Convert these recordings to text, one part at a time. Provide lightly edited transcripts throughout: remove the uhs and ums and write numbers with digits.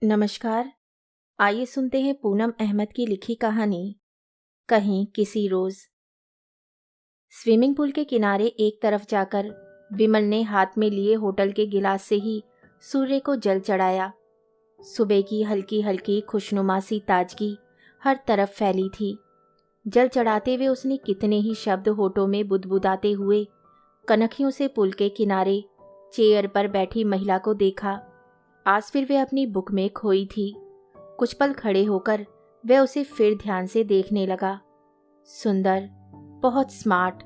नमस्कार। आइए सुनते हैं पूनम अहमद की लिखी कहानी कहीं किसी रोज। स्विमिंग पूल के किनारे एक तरफ जाकर विमल ने हाथ में लिए होटल के गिलास से ही सूर्य को जल चढ़ाया। सुबह की हल्की हल्की खुशनुमा सी ताजगी हर तरफ फैली थी। जल चढ़ाते हुए उसने कितने ही शब्द होठों में बुदबुदाते हुए कनखियों से पुल के किनारे चेयर पर बैठी महिला को देखा। आज फिर वे अपनी बुक में खोई थी। कुछ पल खड़े होकर वह उसे फिर ध्यान से देखने लगा। सुंदर, बहुत smart,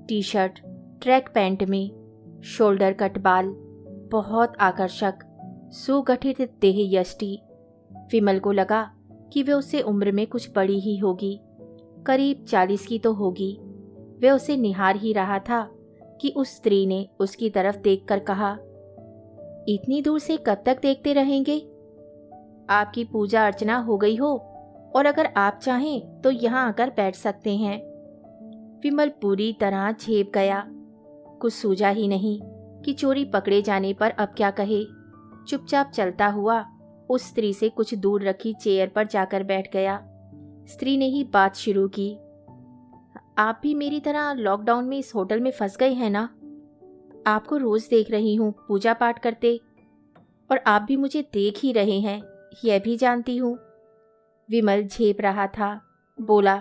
T shirt, track pant में, शोल्डर कट बाल, बहुत आकर्षक, सुगठित देह यष्टि। विमल को लगा कि वह उससे उम्र में कुछ बड़ी ही होगी, करीब 40 की तो होगी। वह उसे निहार ही रहा था कि उस स्त्री ने उसकी तरफ देखकर कहा, इतनी दूर से कब तक देखते रहेंगे? आपकी पूजा अर्चना हो गई हो और अगर आप चाहें तो यहाँ आकर बैठ सकते हैं। विमल पूरी तरह झेप गया। कुछ सूझा ही नहीं कि चोरी पकड़े जाने पर अब क्या कहे। चुपचाप चलता हुआ उस स्त्री से कुछ दूर रखी चेयर पर जाकर बैठ गया। स्त्री ने ही बात शुरू की, आप भी मेरी तरह लॉकडाउन में इस होटल में फंस गए हैं ना? आपको रोज देख रही हूँ पूजा पाठ करते, और आप भी मुझे देख ही रहे हैं, यह भी जानती हूँ। विमल झेप रहा था। बोला,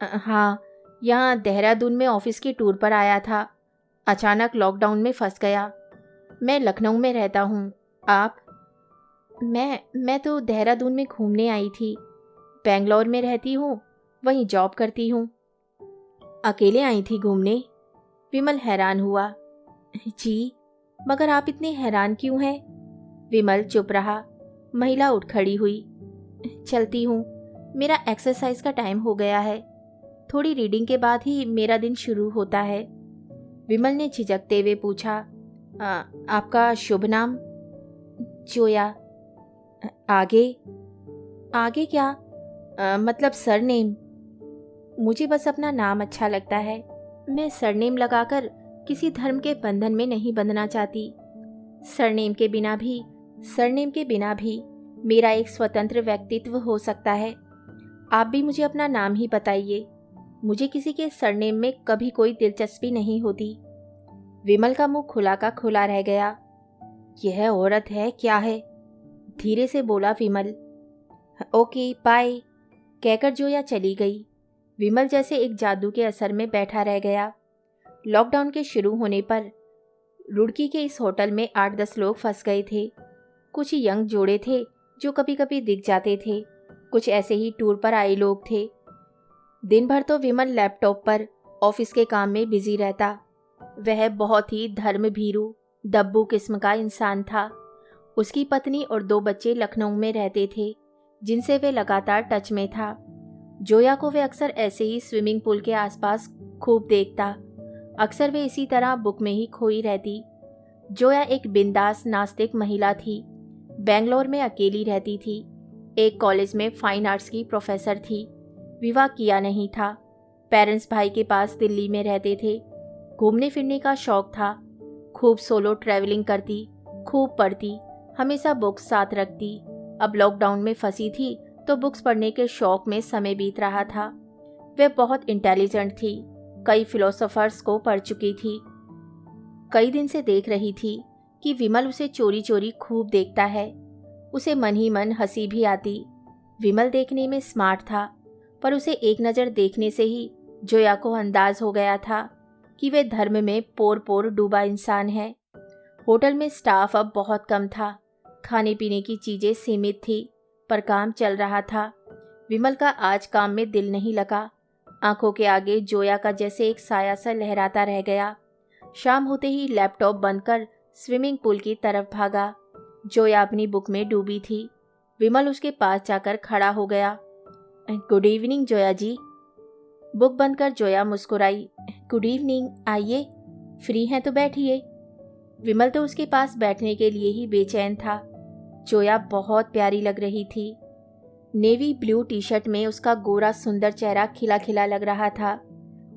हाँ, यहाँ देहरादून में ऑफिस की टूर पर आया था। अचानक लॉकडाउन में फंस गया। मैं लखनऊ में रहता हूँ। आप? मैं तो देहरादून में घूमने आई थी। बेंगलोर में रहती हूँ, वहीं जॉब करती हूँ। अकेले आई थी घूमने? विमल हैरान हुआ। जी, मगर आप इतने हैरान क्यों हैं? विमल चुप रहा। महिला उठ खड़ी हुई। चलती हूँ, मेरा एक्सरसाइज का टाइम हो गया है। थोड़ी रीडिंग के बाद ही मेरा दिन शुरू होता है। विमल ने झिझकते हुए पूछा, आपका शुभ नाम? जोया। आगे? आगे क्या? मतलब सरनेम। मुझे बस अपना नाम अच्छा लगता है। मैं सरनेम लगाकर किसी धर्म के बंधन में नहीं बंधना चाहती। सरनेम के बिना भी मेरा एक स्वतंत्र व्यक्तित्व हो सकता है। आप भी मुझे अपना नाम ही बताइए। मुझे किसी के सरनेम में कभी कोई दिलचस्पी नहीं होती। विमल का मुंह खुला का खुला रह गया। यह औरत है क्या है? धीरे से बोला विमल। ओके बाय, कहकर जोया चली गई। विमल जैसे एक जादू के असर में बैठा रह गया। लॉकडाउन के शुरू होने पर रुड़की के इस होटल में 8-10 लोग फंस गए थे। कुछ यंग जोड़े थे जो कभी कभी दिख जाते थे, कुछ ऐसे ही टूर पर आए लोग थे। दिन भर तो विमल लैपटॉप पर ऑफिस के काम में बिजी रहता। वह बहुत ही धर्म भीरू दब्बू किस्म का इंसान था। उसकी पत्नी और 2 बच्चे लखनऊ में रहते थे, जिनसे वे लगातार टच में था। जोया को वे अक्सर ऐसे ही स्विमिंग पूल के आसपास खूब देखता। अक्सर वे इसी तरह बुक में ही खोई रहती। जोया एक बिंदास नास्तिक महिला थी। बेंगलोर में अकेली रहती थी। एक कॉलेज में फाइन आर्ट्स की प्रोफेसर थी। विवाह किया नहीं था। पेरेंट्स भाई के पास दिल्ली में रहते थे। घूमने फिरने का शौक था। खूब सोलो ट्रैवलिंग करती, खूब पढ़ती, हमेशा बुक्स साथ रखती। अब लॉकडाउन में फंसी थी तो बुक्स पढ़ने के शौक में समय बीत रहा था। वह बहुत इंटेलिजेंट थी। कई फिलोसोफर्स को पढ़ चुकी थी। कई दिन से देख रही थी कि विमल उसे चोरी चोरी खूब देखता है। उसे मन ही मन हंसी भी आती। विमल देखने में स्मार्ट था, पर उसे एक नज़र देखने से ही जोया को अंदाज हो गया था कि वह धर्म में पोर पोर डूबा इंसान है। होटल में स्टाफ अब बहुत कम था। खाने पीने की चीज़ें सीमित थी, पर काम चल रहा था। विमल का आज काम में दिल नहीं लगा। आंखों के आगे जोया का जैसे एक साया सा लहराता रह गया। शाम होते ही लैपटॉप बंद कर स्विमिंग पूल की तरफ भागा। जोया अपनी बुक में डूबी थी। विमल उसके पास जाकर खड़ा हो गया। गुड इवनिंग जोया जी। बुक बंद कर जोया मुस्कुराई। गुड इवनिंग, आइए, फ्री हैं तो बैठिए। विमल तो उसके पास बैठने के लिए ही बेचैन था। जोया बहुत प्यारी लग रही थी। नेवी ब्लू टी शर्ट में उसका गोरा सुंदर चेहरा खिला खिला लग रहा था।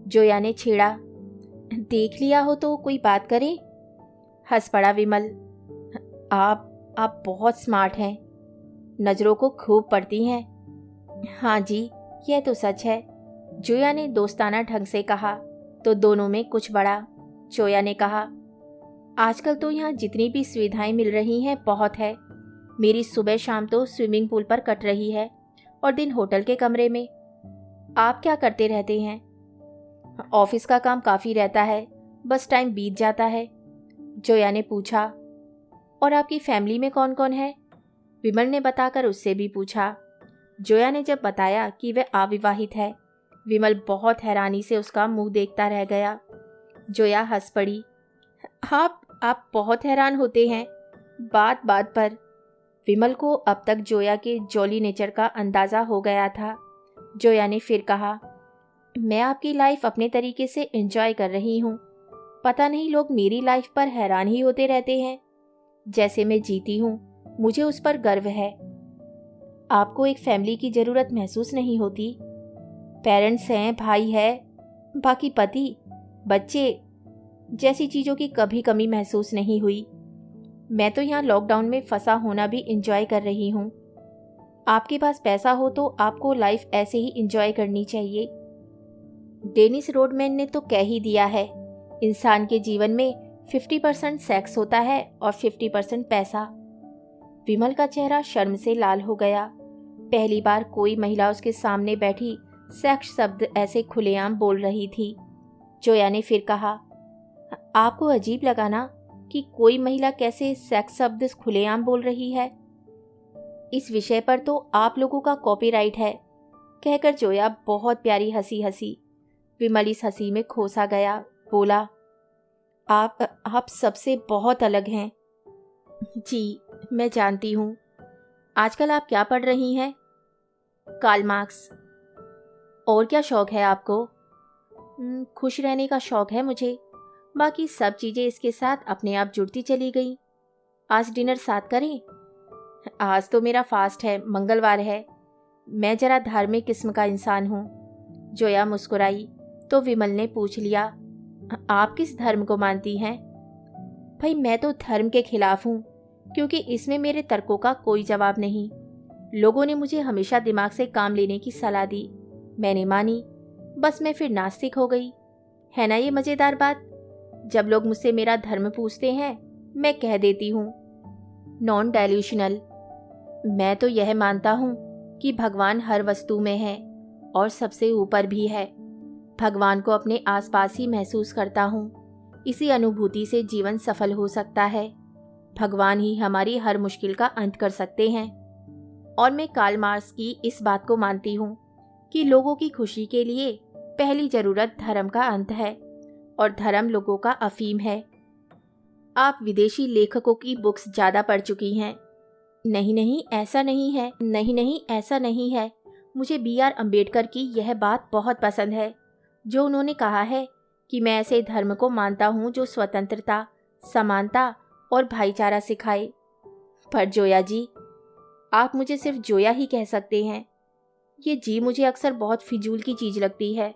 जोया ने छेड़ा, देख लिया हो तो कोई बात करे। हंस पड़ा विमल। आप बहुत स्मार्ट हैं। नज़रों को खूब पड़ती हैं। हाँ जी, यह तो सच है, जोया ने दोस्ताना ढंग से कहा। तो दोनों में कुछ बढ़ा। जोया ने कहा, आजकल तो यहाँ जितनी भी सुविधाएं मिल रही हैं बहुत है। मेरी सुबह शाम तो स्विमिंग पूल पर कट रही है और दिन होटल के कमरे में। आप क्या करते रहते हैं? ऑफिस का काम काफ़ी रहता है, बस टाइम बीत जाता है, जोया ने पूछा। और आपकी फैमिली में कौन कौन है? विमल ने बताकर उससे भी पूछा। जोया ने जब बताया कि वह अविवाहित है, विमल बहुत हैरानी से उसका मुंह देखता रह गया। जोया हंस पड़ी। आप बहुत हैरान होते हैं बात बात पर। विमल को अब तक जोया के जॉली नेचर का अंदाज़ा हो गया था। जोया ने फिर कहा, मैं आपकी लाइफ अपने तरीके से एंजॉय कर रही हूँ। पता नहीं लोग मेरी लाइफ पर हैरान ही होते रहते हैं। जैसे मैं जीती हूँ, मुझे उस पर गर्व है। आपको एक फैमिली की ज़रूरत महसूस नहीं होती? पेरेंट्स हैं, भाई है, बाकी पति, बच्चे जैसी चीज़ों की कभी कमी महसूस नहीं हुई। मैं तो यहाँ लॉकडाउन में फंसा होना भी एंजॉय कर रही हूँ। आपके पास पैसा हो तो आपको लाइफ ऐसे ही एंजॉय करनी चाहिए। डेनिस रोडमैन ने तो कह ही दिया है, इंसान के जीवन में 50% सेक्स होता है और 50% पैसा। विमल का चेहरा शर्म से लाल हो गया। पहली बार कोई महिला उसके सामने बैठी सेक्स शब्द ऐसे खुलेआम बोल रही थी। जोया ने फिर कहा, आपको अजीब लगा ना कि कोई महिला कैसे सेक्स शब्द खुलेआम बोल रही है? इस विषय पर तो आप लोगों का कॉपीराइट है, कहकर जोया बहुत प्यारी हंसी हंसी। विमल इस हंसी में खोसा गया। बोला, आप सबसे बहुत अलग हैं। जी, मैं जानती हूँ। आजकल आप क्या पढ़ रही हैं? Karl Marx. और क्या शौक है आपको? खुश रहने का शौक है मुझे। बाकी सब चीज़ें इसके साथ अपने आप जुड़ती चली गई। आज डिनर साथ करें? आज तो मेरा फास्ट है, मंगलवार है। मैं जरा धार्मिक किस्म का इंसान हूँ। जोया मुस्कुराई तो विमल ने पूछ लिया, आप किस धर्म को मानती हैं? भाई, मैं तो धर्म के खिलाफ हूँ, क्योंकि इसमें मेरे तर्कों का कोई जवाब नहीं। लोगों ने मुझे हमेशा दिमाग से काम लेने की सलाह दी, मैंने मानी, बस मैं फिर नास्तिक हो गई। है ना ये मज़ेदार बात? जब लोग मुझसे मेरा धर्म पूछते हैं, मैं कह देती हूँ नॉन डाइल्यूशनल। मैं तो यह मानता हूँ कि भगवान हर वस्तु में है और सबसे ऊपर भी है। भगवान को अपने आसपास ही महसूस करता हूँ। इसी अनुभूति से जीवन सफल हो सकता है। भगवान ही हमारी हर मुश्किल का अंत कर सकते हैं। और मैं कार्ल मार्क्स की इस बात को मानती हूँ कि लोगों की खुशी के लिए पहली ज़रूरत धर्म का अंत है और धर्म लोगों का अफीम है। आप विदेशी लेखकों की बुक्स ज़्यादा पढ़ चुकी हैं। नहीं, ऐसा नहीं है। नहीं, ऐसा नहीं है। मुझे B.R. अम्बेडकर की यह बात बहुत पसंद है, जो उन्होंने कहा है कि मैं ऐसे धर्म को मानता हूँ जो स्वतंत्रता, समानता और भाईचारा सिखाए। पर जोया जी, आप मुझे सिर्फ जोया ही कह सकते हैं। ये जी मुझे अक्सर बहुत फिजूल की चीज़ लगती है।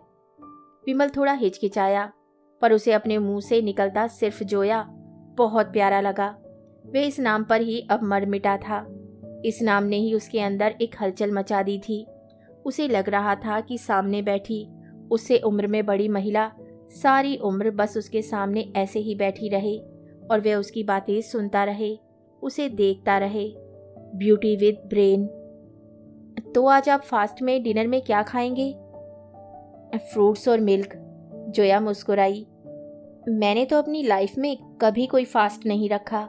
विमल थोड़ा हिचकिचाया, पर उसे अपने मुंह से निकलता सिर्फ जोया बहुत प्यारा लगा। वे इस नाम पर ही अब मर मिटा था। इस नाम ने ही उसके अंदर एक हलचल मचा दी थी। उसे लग रहा था कि सामने बैठी उससे उम्र में बड़ी महिला सारी उम्र बस उसके सामने ऐसे ही बैठी रहे और वह उसकी बातें सुनता रहे, उसे देखता रहे। Beauty with brain. तो आज आप फास्ट में डिनर में क्या खाएंगे? फ्रूट्स और मिल्क। जोया मुस्कुराई। मैंने तो अपनी लाइफ में कभी कोई फास्ट नहीं रखा।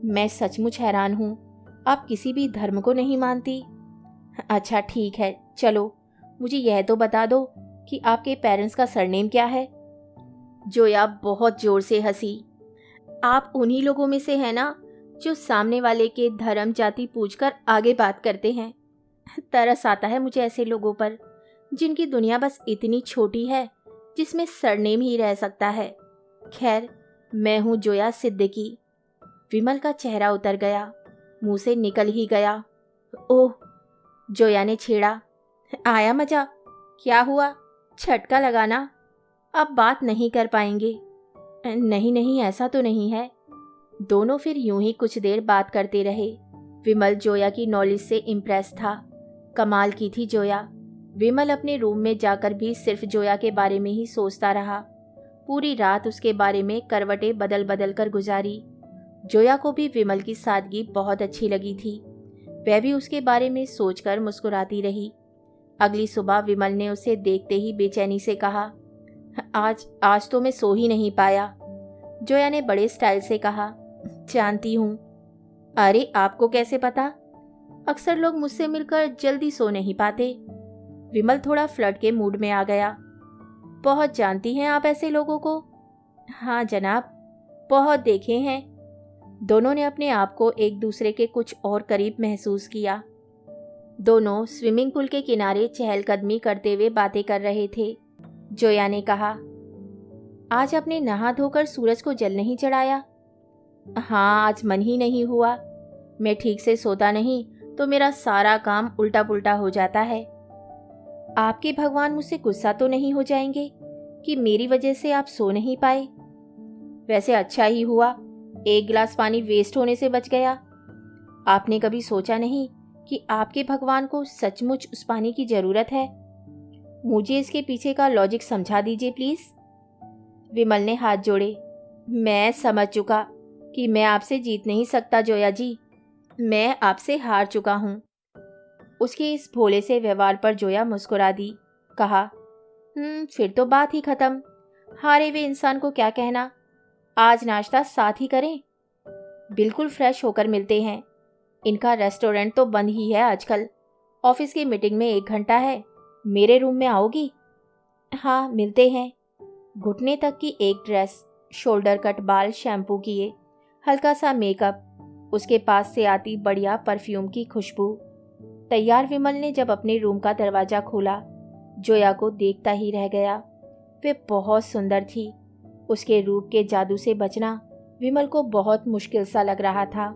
मैं सचमुच हैरान हूँ, आप किसी भी धर्म को नहीं मानती। अच्छा ठीक है, चलो मुझे यह तो बता दो कि आपके पेरेंट्स का सरनेम क्या है? जोया बहुत जोर से हंसी। आप उन्हीं लोगों में से हैं ना जो सामने वाले के धर्म जाति पूछकर आगे बात करते हैं। तरस आता है मुझे ऐसे लोगों पर, जिनकी दुनिया बस इतनी छोटी है जिसमें सरनेम ही रह सकता है। खैर, मैं हूँ जोया सिद्दीकी। विमल का चेहरा उतर गया, मुंह से निकल ही गया। ओह, जोया ने छेड़ा। आया मजा? क्या हुआ, झटका लगाना? अब बात नहीं कर पाएंगे? नहीं, ऐसा तो नहीं है। दोनों फिर यूं ही कुछ देर बात करते रहे। विमल जोया की नॉलेज से इम्प्रेस था। कमाल की थी जोया। विमल अपने रूम में जाकर भी सिर्फ जोया के बारे में ही सोचता रहा। पूरी रात उसके बारे में करवटें बदल बदल कर गुजारी। जोया को भी विमल की सादगी बहुत अच्छी लगी थी। वह भी उसके बारे में सोचकर मुस्कुराती रही। अगली सुबह विमल ने उसे देखते ही बेचैनी से कहा, आज तो मैं सो ही नहीं पाया। जोया ने बड़े स्टाइल से कहा, जानती हूँ। अरे आपको कैसे पता? अक्सर लोग मुझसे मिलकर जल्दी सो नहीं पाते। विमल थोड़ा फ्लर्ट के मूड में आ गया। बहुत जानती हैं आप ऐसे लोगों को? हाँ जनाब, बहुत देखे हैं। दोनों ने अपने आप को एक दूसरे के कुछ और करीब महसूस किया। दोनों स्विमिंग पूल के किनारे चहलकदमी करते हुए बातें कर रहे थे। जोया ने कहा, आज आपने नहा धोकर सूरज को जल नहीं चढ़ाया? हाँ, आज मन ही नहीं हुआ। मैं ठीक से सोता नहीं तो मेरा सारा काम उल्टा पुल्टा हो जाता है। आपके भगवान मुझसे गुस्सा तो नहीं हो जाएंगे कि मेरी वजह से आप सो नहीं पाए? वैसे अच्छा ही हुआ, एक गिलास पानी वेस्ट होने से बच गया। आपने कभी सोचा नहीं कि आपके भगवान को सचमुच उस पानी की जरूरत है? मुझे इसके पीछे का लॉजिक समझा दीजिए प्लीज। विमल ने हाथ जोड़े। मैं समझ चुका कि मैं आपसे जीत नहीं सकता जोया जी। मैं आपसे हार चुका हूँ। उसके इस भोले से व्यवहार पर जोया मुस्कुरा दी। कहा, फिर तो बात ही खत्म। हारे हुए इंसान को क्या कहना। आज नाश्ता साथ ही करें। बिल्कुल फ्रेश होकर मिलते हैं। इनका रेस्टोरेंट तो बंद ही है आजकल। ऑफिस की मीटिंग में 1 घंटा है। मेरे रूम में आओगी? हाँ, मिलते हैं। घुटने तक की एक ड्रेस, शोल्डर कट बाल शैम्पू किए, हल्का सा मेकअप, उसके पास से आती बढ़िया परफ्यूम की खुशबू। तैयार विमल ने जब अपने रूम का दरवाजा खोला, जोया को देखता ही रह गया। वे बहुत सुंदर थी। उसके रूप के जादू से बचना विमल को बहुत मुश्किल सा लग रहा था।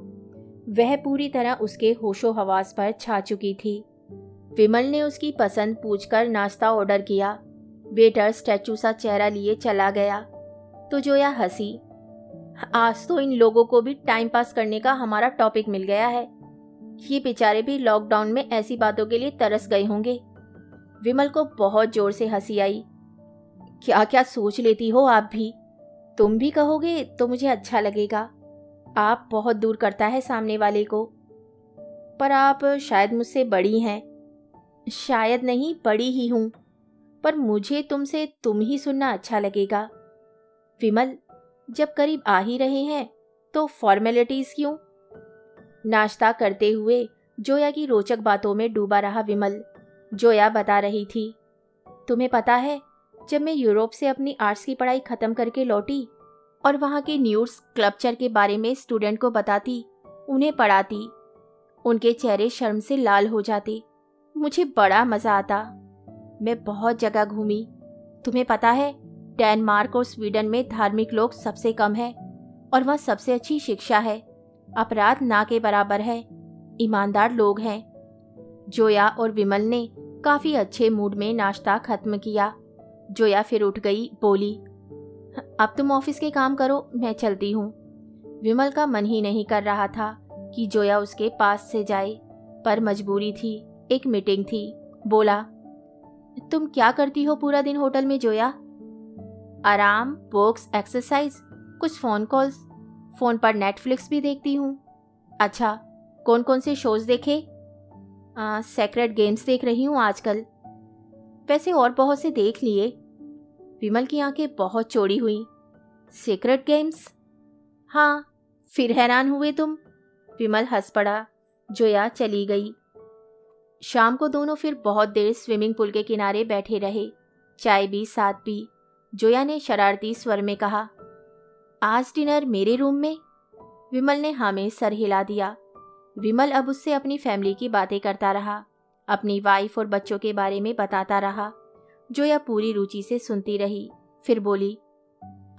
वह पूरी तरह उसके होशो हवास पर छा चुकी थी। विमल ने उसकी पसंद पूछकर नाश्ता ऑर्डर किया। वेटर स्टैचू सा चेहरा लिए चला गया तो जोया हंसी। आज तो इन लोगों को भी टाइम पास करने का हमारा टॉपिक मिल गया है। ये बेचारे भी लॉकडाउन में ऐसी बातों के लिए तरस गए होंगे। विमल को बहुत जोर से हंसी आई। क्या क्या सोच लेती हो आप भी। तुम भी कहोगे तो मुझे अच्छा लगेगा। आप बहुत दूर करता है सामने वाले को। पर आप शायद मुझसे बड़ी हैं। शायद नहीं, बड़ी ही हूं। पर मुझे तुमसे तुम ही सुनना अच्छा लगेगा। विमल, जब करीब आ ही रहे हैं तो फॉर्मेलिटीज क्यों? नाश्ता करते हुए जोया की रोचक बातों में डूबा रहा विमल। जोया बता रही थी, तुम्हें पता है, जब मैं यूरोप से अपनी आर्ट्स की पढ़ाई खत्म करके लौटी और वहाँ के न्यूज स्कल्पचर के बारे में स्टूडेंट को बताती, उन्हें पढ़ाती, उनके चेहरे शर्म से लाल हो जाते। मुझे बड़ा मजा आता। मैं बहुत जगह घूमी। तुम्हें पता है, डेनमार्क और स्वीडन में धार्मिक लोग सबसे कम है और वहाँ सबसे अच्छी शिक्षा है। अपराध ना के बराबर है। ईमानदार लोग हैं। जोया और विमल ने काफी अच्छे मूड में नाश्ता खत्म किया। जोया फिर उठ गई, बोली, अब तुम ऑफिस के काम करो, मैं चलती हूँ। विमल का मन ही नहीं कर रहा था कि जोया उसके पास से जाए, पर मजबूरी थी, एक मीटिंग थी। बोला, तुम क्या करती हो पूरा दिन होटल में जोया? आराम, बुक्स, एक्सरसाइज, कुछ फोन कॉल्स। फोन पर नेटफ्लिक्स भी देखती हूँ। अच्छा, कौन कौन से शोज देखे? सेक्रेड गेम्स देख रही हूँ आजकल। वैसे और बहुत से देख लिए। विमल की आंखें बहुत चौड़ी हुई। Secret games? हाँ, फिर हैरान हुए तुम? विमल हंस पड़ा। जोया चली गई। शाम को दोनों फिर बहुत देर स्विमिंग पूल के किनारे बैठे रहे। चाय भी साथ पी। जोया ने शरारती स्वर में कहा, आज डिनर मेरे रूम में? विमल ने हाँ में सर हिला दिया। विमल अब उससे अपनी फैमिली की बातें करता रहा, अपनी वाइफ और बच्चों के बारे में बताता रहा। जोया पूरी रुचि से सुनती रही। फिर बोली,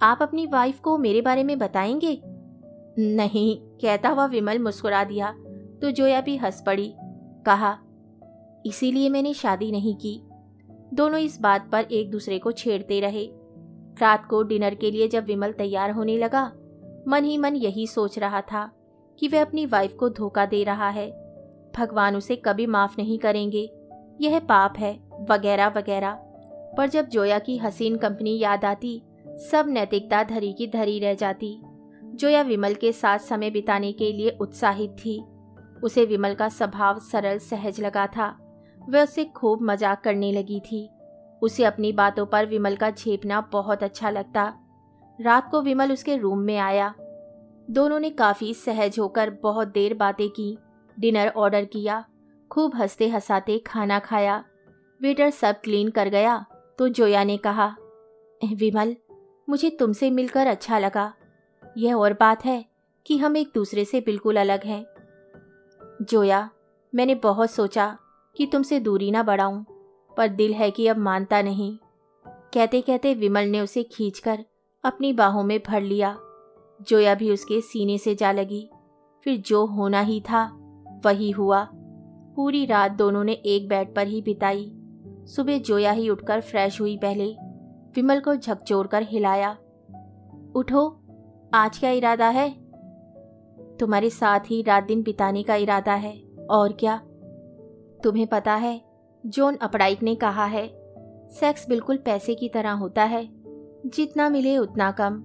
आप अपनी वाइफ को मेरे बारे में बताएंगे? नहीं, कहता हुआ विमल मुस्कुरा दिया तो जोया भी हंस पड़ी। कहा, इसीलिए मैंने शादी नहीं की। दोनों इस बात पर एक दूसरे को छेड़ते रहे। रात को डिनर के लिए जब विमल तैयार होने लगा, मन ही मन यही सोच रहा था कि वह अपनी वाइफ को धोखा दे रहा है। भगवान उसे कभी माफ नहीं करेंगे, यह पाप है, वगैरह वगैरह। पर जब जोया की हसीन कंपनी याद आती, सब नैतिकता धरी की धरी रह जाती। जोया विमल के साथ समय बिताने के लिए उत्साहित थी। उसे विमल का स्वभाव सरल सहज लगा था। वह उससे खूब मजाक करने लगी थी। उसे अपनी बातों पर विमल का झेपना बहुत अच्छा लगता। रात को विमल उसके रूम में आया। दोनों ने काफी सहज होकर बहुत देर बातें की। डिनर ऑर्डर किया। खूब हंसते हंसाते खाना खाया। वेटर सब क्लीन कर गया तो जोया ने कहा, विमल, मुझे तुमसे मिलकर अच्छा लगा। यह और बात है कि हम एक दूसरे से बिल्कुल अलग हैं। जोया, मैंने बहुत सोचा कि तुमसे दूरी ना बढ़ाऊं, पर दिल है कि अब मानता नहीं। कहते कहते विमल ने उसे खींचकर अपनी बाहों में भर लिया। जोया भी उसके सीने से जा लगी। फिर जो होना ही था वही हुआ। पूरी रात दोनों ने एक बेड पर ही बिताई। सुबह जोया ही उठकर फ्रेश हुई। पहले विमल को झकझोर कर हिलाया। उठो, आज क्या इरादा है? तुम्हारे साथ ही रात दिन बिताने का इरादा है, और क्या। तुम्हें पता है, जॉन अपराइक ने कहा है, सेक्स बिल्कुल पैसे की तरह होता है, जितना मिले उतना कम।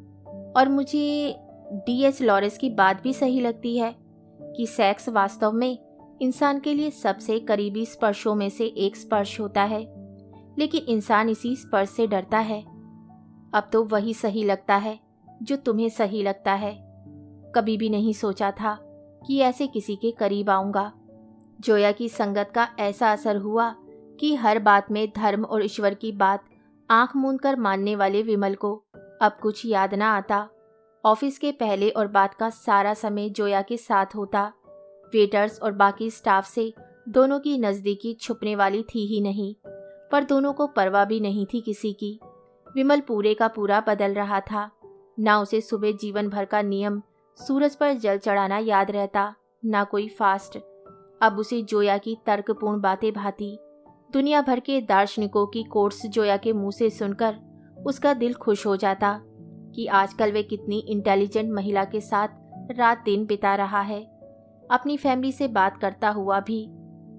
और मुझे D.S. लॉरेंस की बात भी सही लगती है कि सेक्स वास्तव में इंसान के लिए सबसे करीबी स्पर्शों में से एक स्पर्श होता है, लेकिन इंसान इसी स्पर्श से डरता है। अब तो वही सही लगता है जो तुम्हें सही लगता है। कभी भी नहीं सोचा था कि ऐसे किसी के करीब आऊंगा। जोया की संगत का ऐसा असर हुआ कि हर बात में धर्म और ईश्वर की बात आंख मूंद कर मानने वाले विमल को अब कुछ याद ना आता। ऑफिस के पहले और बाद का सारा समय जोया के साथ होता। वेटर्स और बाकी स्टाफ से दोनों की नज़दीकी छुपने वाली थी ही नहीं, पर दोनों को परवाह भी नहीं थी किसी की। विमल पूरे का पूरा बदल रहा था। ना उसे सुबह जीवन भर का नियम सूरज पर जल चढ़ाना याद रहता, ना कोई फास्ट। अब उसे जोया की तर्कपूर्ण बातें भाती। दुनिया भर के दार्शनिकों की कोट्स जोया के मुंह से सुनकर उसका दिल खुश हो जाता कि आजकल वे कितनी इंटेलिजेंट महिला के साथ रात दिन बिता रहा है। अपनी फैमिली से बात करता हुआ भी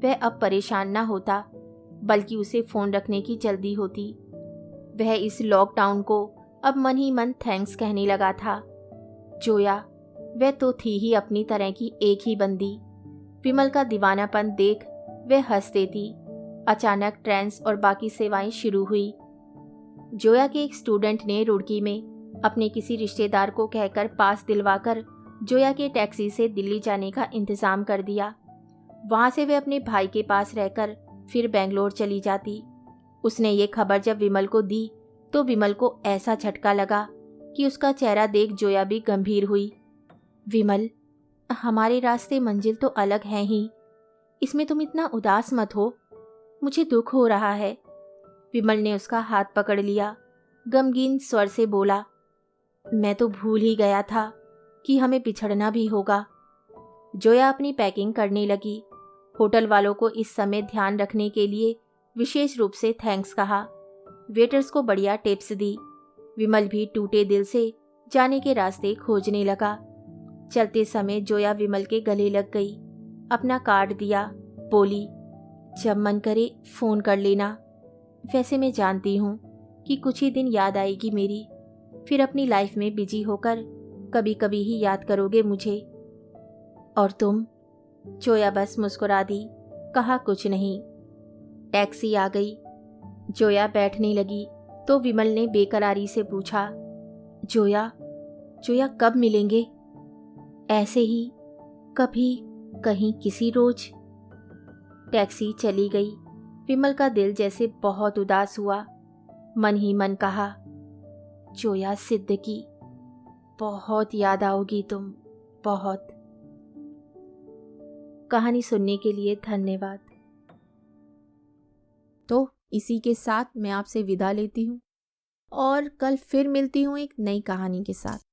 वह अब परेशान ना होता, बल्कि उसे फ़ोन रखने की जल्दी होती। वह इस लॉकडाउन को अब मन ही मन थैंक्स कहने लगा था। जोया, वह तो थी ही अपनी तरह की एक ही बंदी। विमल का दीवानापन देख वह हंस देती। अचानक ट्रेन्स और बाकी सेवाएं शुरू हुई। जोया के एक स्टूडेंट ने रुड़की में अपने किसी रिश्तेदार को कहकर पास दिलवाकर जोया के टैक्सी से दिल्ली जाने का इंतज़ाम कर दिया। वहाँ से वह अपने भाई के पास रहकर फिर बेंगलोर चली जाती। उसने ये खबर जब विमल को दी तो विमल को ऐसा झटका लगा कि उसका चेहरा देख जोया भी गंभीर हुई। विमल, हमारे रास्ते मंजिल तो अलग हैं ही, इसमें तुम इतना उदास मत हो, मुझे दुख हो रहा है। विमल ने उसका हाथ पकड़ लिया, गमगीन स्वर से बोला, मैं तो भूल ही गया था कि हमें बिछड़ना भी होगा। जोया अपनी पैकिंग करने लगी। होटल वालों को इस समय ध्यान रखने के लिए विशेष रूप से थैंक्स कहा। वेटर्स को बढ़िया टिप्स दी। विमल भी टूटे दिल से जाने के रास्ते खोजने लगा। चलते समय जोया विमल के गले लग गई। अपना कार्ड दिया, बोली, जब मन करे फ़ोन कर लेना। वैसे मैं जानती हूँ कि कुछ ही दिन याद आएगी मेरी, फिर अपनी लाइफ में बिजी होकर कभी कभी ही याद करोगे मुझे। और तुम? जोया बस मुस्कुरा दी, कहा कुछ नहीं। टैक्सी आ गई। जोया बैठने लगी तो विमल ने बेकरारी से पूछा, जोया, जोया कब मिलेंगे? ऐसे ही, कभी, कहीं, किसी रोज। टैक्सी चली गई। विमल का दिल जैसे बहुत उदास हुआ। मन ही मन कहा, जोया सिद्दीकी, बहुत याद आओगी तुम, बहुत। कहानी सुनने के लिए धन्यवाद। तो इसी के साथ मैं आपसे विदा लेती हूँ और कल फिर मिलती हूँ एक नई कहानी के साथ।